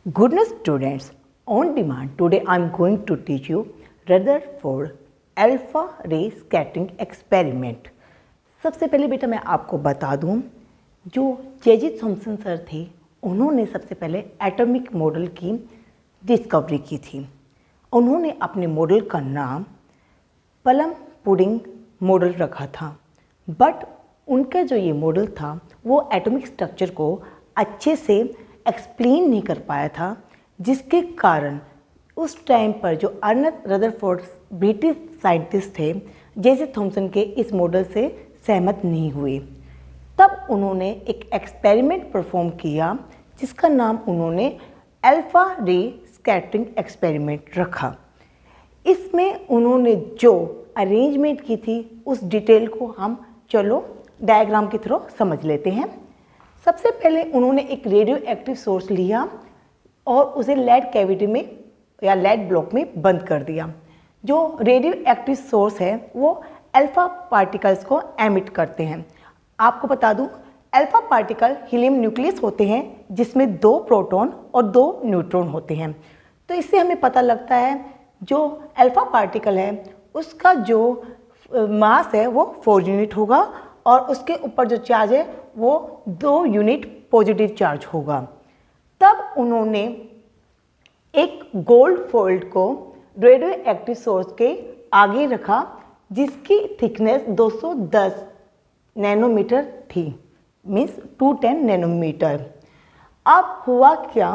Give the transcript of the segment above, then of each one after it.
Goodness students, on demand, today I am going to teach you Rutherford alpha ray scattering experiment. सबसे पहले बेटा मैं आपको बता दूं, जो जे थॉमसन सर थे उन्होंने सबसे पहले एटॉमिक मॉडल की डिस्कवरी की थी। उन्होंने अपने मॉडल का नाम प्लम पुडिंग मॉडल रखा था, बट उनका जो ये मॉडल था वो एटॉमिक स्ट्रक्चर को अच्छे से एक्सप्लेन नहीं कर पाया था, जिसके कारण उस टाइम पर जो अर्नेस्ट रदरफोर्ड ब्रिटिश साइंटिस्ट थे जे थॉमसन के इस मॉडल से सहमत नहीं हुए। तब उन्होंने एक एक्सपेरिमेंट परफॉर्म किया जिसका नाम उन्होंने अल्फा रे स्कैटरिंग एक्सपेरिमेंट रखा। इसमें उन्होंने जो अरेंजमेंट की थी उस डिटेल को हम चलो डायग्राम के थ्रू समझ लेते हैं। सबसे पहले उन्होंने एक रेडियो एक्टिव सोर्स लिया और उसे लेड कैविटी में या लेड ब्लॉक में बंद कर दिया। जो रेडियो एक्टिव सोर्स है वो अल्फा पार्टिकल्स को एमिट करते हैं। आपको बता दूं, अल्फा पार्टिकल हीलियम न्यूक्लियस होते हैं जिसमें 2 प्रोटॉन और 2 न्यूट्रॉन होते हैं। तो इससे हमें पता लगता है जो अल्फा पार्टिकल है उसका जो मास है वो 4 यूनिट होगा और उसके ऊपर जो चार्ज है वो 2 यूनिट पॉजिटिव चार्ज होगा। तब उन्होंने एक गोल्ड फॉइल को रेडियो एक्टिव सोर्स के आगे रखा जिसकी थिकनेस 210 नैनोमीटर थी, मीन्स 210 नैनोमीटर। अब हुआ क्या,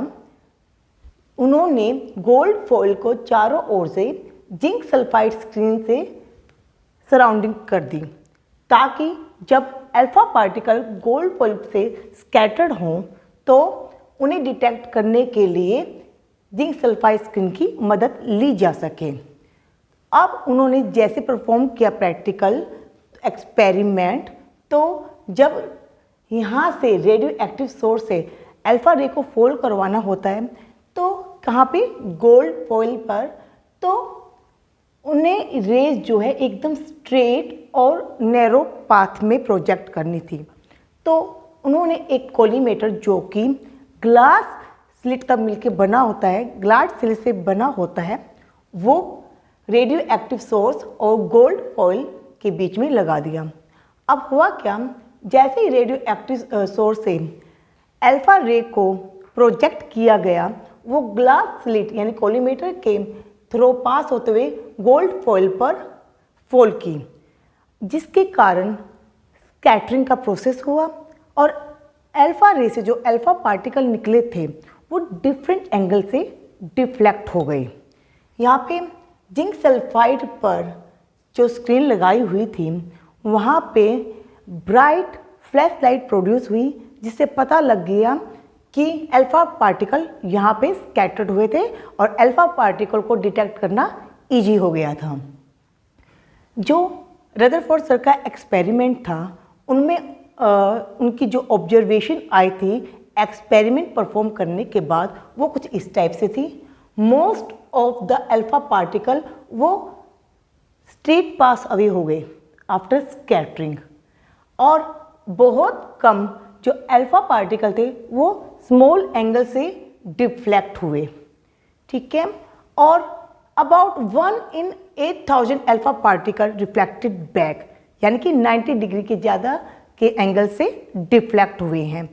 उन्होंने गोल्ड फॉइल को चारों ओर से जिंक सल्फाइड स्क्रीन से सराउंडिंग कर दी ताकि जब अल्फा पार्टिकल गोल्ड फॉइल से स्कैटर्ड हों तो उन्हें डिटेक्ट करने के लिए जिंक सल्फाइड स्क्रीन की मदद ली जा सके। अब उन्होंने जैसे परफॉर्म किया प्रैक्टिकल एक्सपेरिमेंट, तो जब यहाँ से रेडियो एक्टिव सोर्स से अल्फा रे को फोल्ड करवाना होता है तो कहाँ पे गोल्ड फॉइल पर, तो उन्हें रेज जो है एकदम स्ट्रेट और नैरो पाथ में प्रोजेक्ट करनी थी। तो उन्होंने एक कोलीमेटर जो कि ग्लास स्लिट का मिलके बना होता है, ग्लास स्लिट से बना होता है, वो रेडियो एक्टिव सोर्स और गोल्ड फॉइल के बीच में लगा दिया। अब हुआ क्या, जैसे ही रेडियो एक्टिव सोर्स से अल्फा रे को प्रोजेक्ट किया गया वो ग्लास स्लिट यानी कोलीमेटर के थ्रू पास होते हुए गोल्ड फॉइल पर फॉल की, जिसके कारण स्कैटरिंग का प्रोसेस हुआ और अल्फा रे से जो अल्फा पार्टिकल निकले थे वो डिफरेंट एंगल से डिफ्लेक्ट हो गए। यहाँ पे जिंक सल्फाइड पर जो स्क्रीन लगाई हुई थी वहाँ पे ब्राइट फ्लैश लाइट प्रोड्यूस हुई, जिससे पता लग गया कि अल्फा पार्टिकल यहाँ पे स्कैटर्ड हुए थे और अल्फा पार्टिकल को डिटेक्ट करना इजी हो गया था। जो रदरफोर्ड सर का एक्सपेरिमेंट था उनमें उनकी जो ऑब्जर्वेशन आई थी एक्सपेरिमेंट परफॉर्म करने के बाद वो कुछ इस टाइप से थी। Most of the alpha particle वो स्ट्रेट पास अवे हो गए आफ्टर स्कैटरिंग और बहुत कम जो अल्फा पार्टिकल थे वो स्मॉल एंगल से डिफ्लेक्ट हुए, ठीक है। और about 1 in 8000 alpha particle reflected back, यानी कि 90 डिग्री के ज़्यादा के एंगल से डिफ्लेक्ट हुए हैं।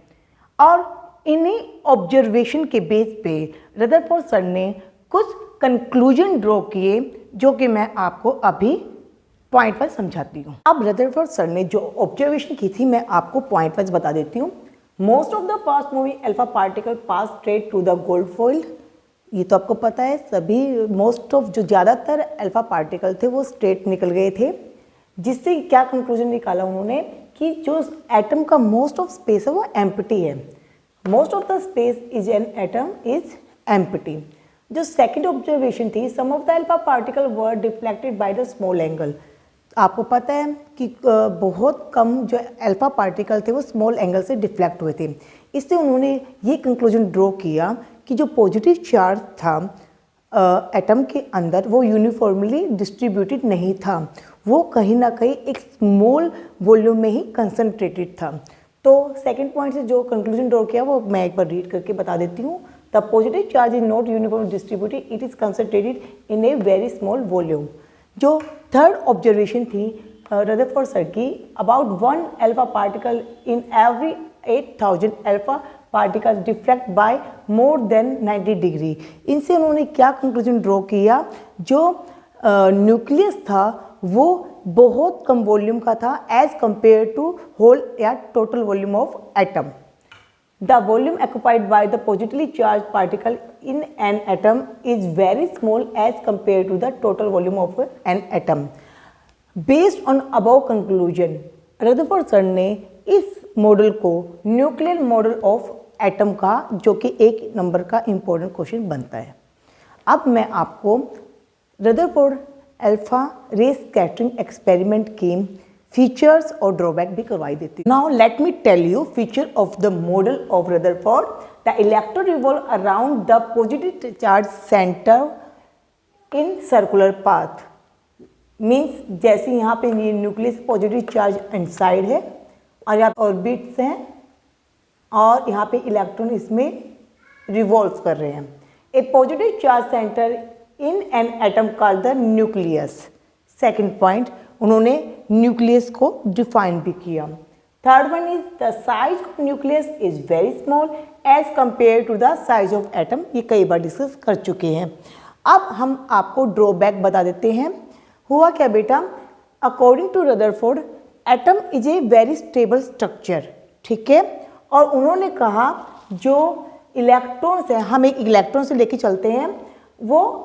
और इन्हीं ऑब्जर्वेशन के बेस पे रदरफोर्ड सर ने कुछ कंक्लूजन ड्रॉ किए जो कि मैं आपको अभी पॉइंट वाइज समझाती हूँ। अब रदरफोर्ड सर ने जो ऑब्जर्वेशन की थी मैं आपको पॉइंट वाइज बता देती हूँ। Most of the fast moving alpha particle pass straight to the gold foil, ये तो आपको पता है, सभी मोस्ट ऑफ जो ज़्यादातर अल्फा पार्टिकल थे वो स्ट्रेट निकल गए थे, जिससे क्या कंक्लूजन निकाला उन्होंने कि जो एटम का मोस्ट ऑफ स्पेस है वो एम्प्टी है। Most of the space is an atom is empty. जो सेकेंड ऑब्जर्वेशन थी, some of the alpha particle were deflected by the small angle. आपको पता है कि बहुत कम जो अल्फा पार्टिकल थे वो स्मॉल एंगल से डिफ्लेक्ट हुए थे। इससे उन्होंने ये कंक्लूजन ड्रॉ किया कि जो पॉजिटिव चार्ज था एटम के अंदर वो यूनिफॉर्मली डिस्ट्रीब्यूटेड नहीं था, वो कहीं ना कहीं एक स्मॉल वॉल्यूम में ही कंसंट्रेटेड था। तो सेकंड पॉइंट से जो कंक्लूजन ड्रॉ किया वो मैं एक बार रीड करके बता देती हूँ। The positive charge is not uniform distributed, it is concentrated in a very small volume. जो थर्ड ऑब्जर्वेशन थी रदरफोर्ड सर की, about 1 alpha particle in every 8000 alpha particles deflect by more than 90 degree. इनसे उन्होंने क्या conclusion draw किया, जो nucleus था वो बहुत कम वॉल्यूम का था एज कंपेयर टू होल या total volume of atom. The volume occupied by the positively charge particle in an atom is very small as compare to the total volume of an atom. Based on above conclusion, Rutherford sir ने इस model को nuclear model of atom का, जो कि एक number का important question बनता है। अब मैं आपको Rutherford alpha ray scattering experiment के फीचर्स और ड्रॉबैक भी करवाई देती हूँ। Now let me tell you feature of the model of Rutherford. The electron revolve around the positive charge centre in circular path. Means जैसे यहाँ पे ये न्यूक्लियस पॉजिटिव चार्ज इनसाइड है और यहाँ ऑर्बिट्स हैं और यहाँ पे इलेक्ट्रॉन इसमें रिवॉल्व कर रहे हैं। A positive charge centre in an atom called the nucleus. Second point, उन्होंने न्यूक्लियस को डिफाइन भी किया। Third one is the size of nucleus is very small as compare to the size of atom. ये कई बार discuss कर चुके हैं। अब हम आपको ड्रॉबैक बता देते हैं। हुआ क्या बेटा, according to Rutherford atom is a very stable structure, ठीक है। और उन्होंने कहा जो इलेक्ट्रॉन्स है, हम एक इलेक्ट्रॉन से लेके चलते हैं, वो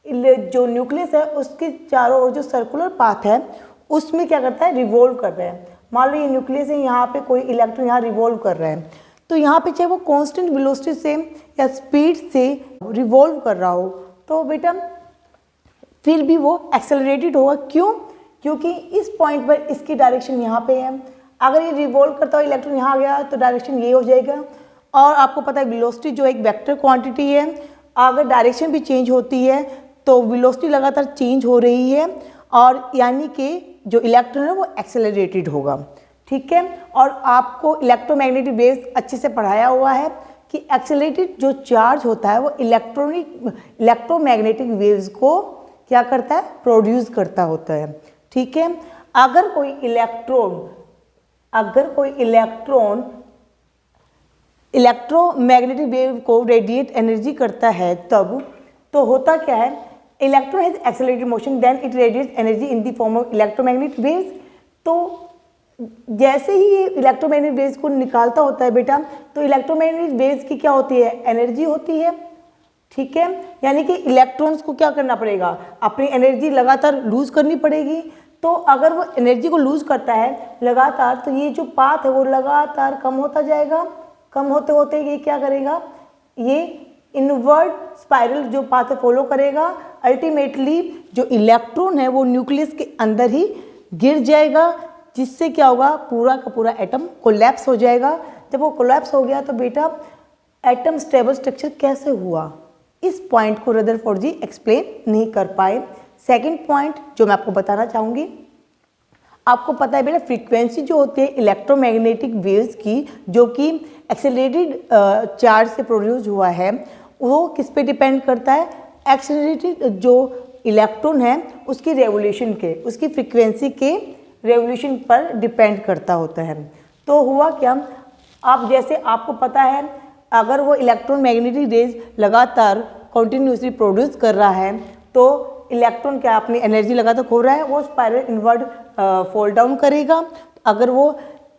जो न्यूक्लियस है उसके चारों ओर जो सर्कुलर पाथ है उसमें क्या करता है, रिवॉल्व कर रहा है। मान लो ये न्यूक्लियस है, यहाँ पे कोई इलेक्ट्रॉन यहाँ रिवॉल्व कर रहा है, तो यहाँ पे चाहे वो कांस्टेंट वेलोसिटी से या स्पीड से रिवॉल्व कर रहा हो तो बेटा फिर भी वो एक्सेलरेटेड होगा। क्यों? क्योंकि इस पॉइंट पर इसकी डायरेक्शन यहाँ पे है। अगर ये रिवॉल्व करता हुआ इलेक्ट्रॉन यहाँ गया तो डायरेक्शन ये हो जाएगा। और आपको पता है वेलोसिटी जो एक वेक्टर क्वांटिटी है, अगर डायरेक्शन भी चेंज होती है तो वेलोसिटी लगातार चेंज हो रही है और यानी कि जो इलेक्ट्रॉन है वो एक्सेलरेटेड होगा, ठीक है। और आपको इलेक्ट्रोमैग्नेटिक वेव्स अच्छे से पढ़ाया हुआ है कि एक्सेलरेटेड जो चार्ज होता है वो इलेक्ट्रोमैग्नेटिक वेव्स को क्या करता है, प्रोड्यूस करता होता है, ठीक है। अगर कोई इलेक्ट्रॉन इलेक्ट्रोमैग्नेटिक वेव को रेडिएट एनर्जी करता है तब तो होता क्या है, electron has accelerated motion then it radiates energy in the form of electromagnetic waves. तो जैसे ही ये इलेक्ट्रोमैग्नेटिक वेव्स को निकालता होता है बेटा, तो इलेक्ट्रोमैग्नेटिक वेव्स की क्या होती है, एनर्जी होती है, ठीक है। यानी कि इलेक्ट्रॉन्स को क्या करना पड़ेगा, अपनी एनर्जी लगातार लूज करनी पड़ेगी। तो अगर वो एनर्जी को लूज करता है लगातार तो ये जो पाथ है वो लगातार कम होता जाएगा। कम होते होते ये क्या करेगा, ये इनवर्ड स्पाइरल जो पाथ है फॉलो करेगा। अल्टीमेटली जो इलेक्ट्रॉन है वो न्यूक्लियस के अंदर ही गिर जाएगा, जिससे क्या होगा, पूरा का पूरा एटम कोलैप्स हो जाएगा। जब वो कोलैप्स हो गया तो बेटा एटम स्टेबल स्ट्रक्चर कैसे हुआ, इस पॉइंट को रदरफोर्ड जी एक्सप्लेन नहीं कर पाए। सेकंड पॉइंट जो मैं आपको बताना चाहूँगी, आपको पता है बेटा फ्रीक्वेंसी जो होती है इलेक्ट्रोमैग्नेटिक वेव्स की, जो कि एक्सेलरेटेड चार्ज से प्रोड्यूस हुआ है, वो किस पे डिपेंड करता है, एक्सेलरेटेड जो इलेक्ट्रॉन है उसकी रेवोल्यूशन के, उसकी फ्रीक्वेंसी के रेवोल्यूशन पर डिपेंड करता होता है। तो हुआ क्या, आप जैसे आपको पता है अगर वो इलेक्ट्रोमैग्नेटिक रेज लगातार कंटिन्यूसली प्रोड्यूस कर रहा है तो इलेक्ट्रॉन क्या अपनी एनर्जी लगातार खो रहा है, वो स्पाइरल इनवर्ड फॉल डाउन करेगा। अगर वो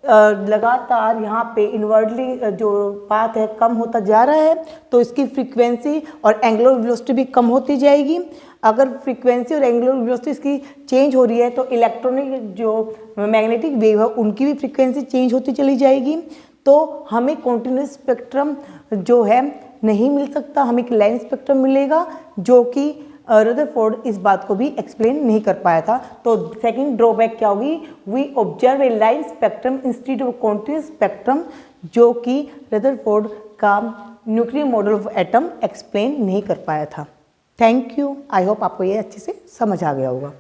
लगातार यहाँ पे इनवर्डली जो पाथ है कम होता जा रहा है तो इसकी फ्रीक्वेंसी और एंगुलर वेलोसिटी भी कम होती जाएगी। अगर फ्रीक्वेंसी और एंगुलर वेलोसिटी इसकी चेंज हो रही है तो इलेक्ट्रॉनिक जो मैग्नेटिक वेव है उनकी भी फ्रीक्वेंसी चेंज होती चली जाएगी। तो हमें कॉन्टिन्यूस स्पेक्ट्रम जो है नहीं मिल सकता, हमें एक लाइन स्पेक्ट्रम मिलेगा, जो कि रदरफोर्ड इस बात को भी एक्सप्लेन नहीं कर पाया था। तो सेकंड ड्रॉबैक क्या होगी, we observe a line spectrum instead of continuous spectrum, जो कि रदरफोर्ड का nuclear model of atom explain नहीं कर पाया था। थैंक यू, आई होप आपको ये अच्छे से समझ आ गया होगा।